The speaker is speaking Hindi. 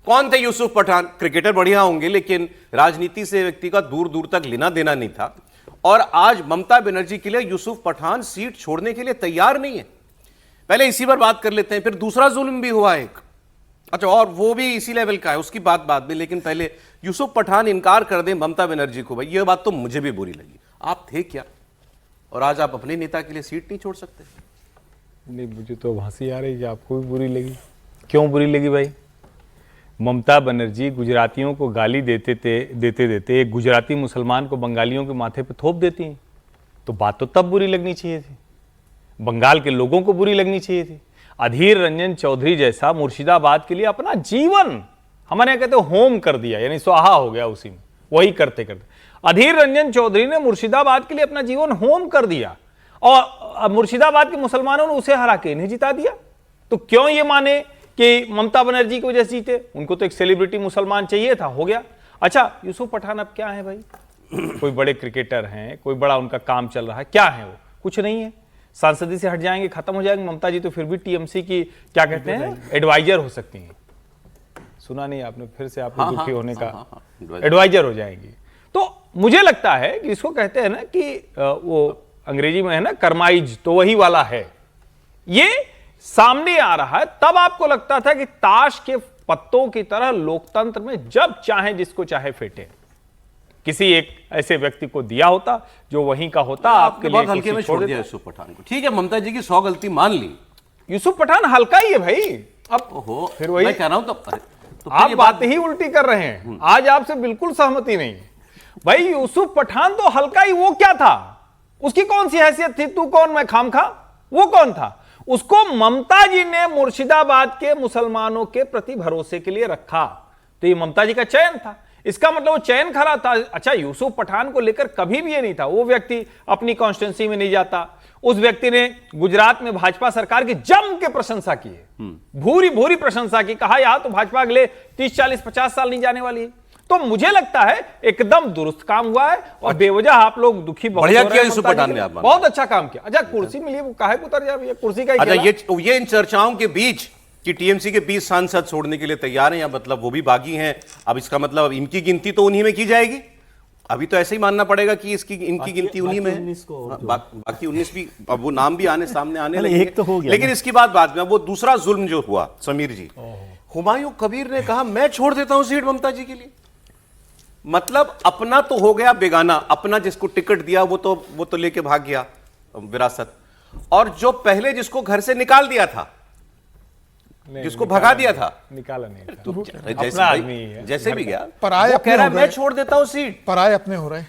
कौन थे यूसुफ पठान? क्रिकेटर बढ़िया होंगे, लेकिन राजनीति से व्यक्ति का दूर दूर तक लेना देना नहीं था। और आज ममता बनर्जी के लिए यूसुफ पठान सीट छोड़ने के लिए तैयार नहीं है। पहले इसी पर बात कर लेते हैं, फिर दूसरा जुल्म भी हुआ एक, अच्छा, और वो भी इसी लेवल का है, उसकी बात बाद में। लेकिन पहले यूसुफ पठान इनकार कर दें ममता बनर्जी को, भाई ये बात तो मुझे भी बुरी लगी। आप थे क्या, और आज आप अपने नेता के लिए सीट नहीं छोड़ सकते? नहीं, मुझे तो हंसी आ रही कि आपको भी बुरी लगी। क्यों बुरी लगी भाई? ममता बनर्जी गुजरातियों को गाली देते देते एक गुजराती मुसलमान को बंगालियों के माथे पे थोप देती हैं, तो बात तो तब बुरी लगनी चाहिए थी, बंगाल के लोगों को बुरी लगनी चाहिए थी। अधीर रंजन चौधरी जैसा मुर्शिदाबाद के लिए अपना जीवन, हमारे यहाँ कहते होम कर दिया, यानी स्वाहा हो गया उसी में, वही करते करते अधीर रंजन चौधरी ने मुर्शिदाबाद के लिए अपना जीवन होम कर दिया, और मुर्शिदाबाद के मुसलमानों ने उसे हरा के इन्हें जिता दिया। तो क्यों ये माने कि ममता बनर्जी की वजह से जीते? उनको तो एक सेलिब्रिटी मुसलमान चाहिए था, हो गया। अच्छा, यूसुफ पठान अब क्या है भाई? कोई बड़े क्रिकेटर हैं, कोई बड़ा उनका काम चल रहा है, क्या है वो? कुछ नहीं है। सांसदी से हट जाएंगे, खत्म हो जाएंगे। ममता जी तो फिर भी टीएमसी की क्या कहते हैं, एडवाइजर हो सकती हैं। सुना नहीं आपने? फिर से आपको दुखी होने का, एडवाइजर हो जाएंगी। तो मुझे लगता है कि इसको कहते हैं ना कि वो अंग्रेजी में है ना कर्माइज, तो वही वाला है। ये सामने आ रहा है। तब आपको लगता था कि ताश के पत्तों की तरह लोकतंत्र में जब चाहे जिसको चाहे फेंटे, किसी एक ऐसे व्यक्ति को दिया होता जो वहीं का होता, आपके लिए बहुत हल्के में छोड़ दिया यूसुफ पठान को। ठीक है, ममता जी की 100 गलती मान ली, यूसुफ पठान हल्का ही है भाई। अब फिर वही मैं कह रहा हूं, तो आप बात ही उल्टी कर रहे हैं। आज आपसे बिल्कुल सहमति नहीं है भाई। यूसुफ पठान तो हल्का ही, वो क्या था? उसकी कौन सी हैसियत थी? तू कौन, मैं खामखा? वो कौन था? उसको ममता जी ने मुर्शिदाबाद के मुसलमानों के प्रति भरोसे के लिए रखा, तो ये ममता जी का चयन था। इसका मतलब वो चयन खरा था। अच्छा, यूसुफ पठान को लेकर कभी भी ये नहीं था, वो व्यक्ति अपनी कॉन्स्टिट्यूंसी में नहीं जाता। उस व्यक्ति ने गुजरात में भाजपा सरकार की जम के प्रशंसा की है, भूरी भूरी प्रशंसा की, कहा यहां तो भाजपा अगले 30, 40, 50 साल नहीं जाने वाली है। तो मुझे लगता है एकदम दुरुस्त काम हुआ है, और बेवजह आप लोग दुखी बहुत बढ़िया किया यूसुफ पठान ने, बहुत अच्छा काम किया। अच्छा, कुर्सी मिली, वो काहे उतर जाए कुर्सी का? अच्छा, ये इन चर्चाओं के बीच कि टीएमसी के 20 सांसद छोड़ने के लिए तैयार हैं, या मतलब वो भी बागी हैं, अब इसका मतलब अब इनकी गिनती तो उन्हीं में की जाएगी। अभी तो ऐसे ही मानना पड़ेगा कि इनकी गिनती उन्हीं में है। बाकी 19 भी, अब वो नाम भी सामने आने लगे, एक तो हो गया। लेकिन इसकी बात बाद में। वो दूसरा जुल्म जो हुआ, समीर जी, हुमायूं कबीर ने कहा मैं छोड़ देता हूं सीट ममता जी के लिए। मतलब अपना तो हो गया बेगाना, अपना जिसको टिकट दिया वो तो लेके भाग गया विरासत, और जो पहले जिसको घर से निकाल दिया था, जिसको भगा दिया था, निकाला नहीं था, तो जैसे भी गया, पराये वो कह रहा है अपने मैं छोड़ देता हूं सीट। पराये अपने हो रहे हैं।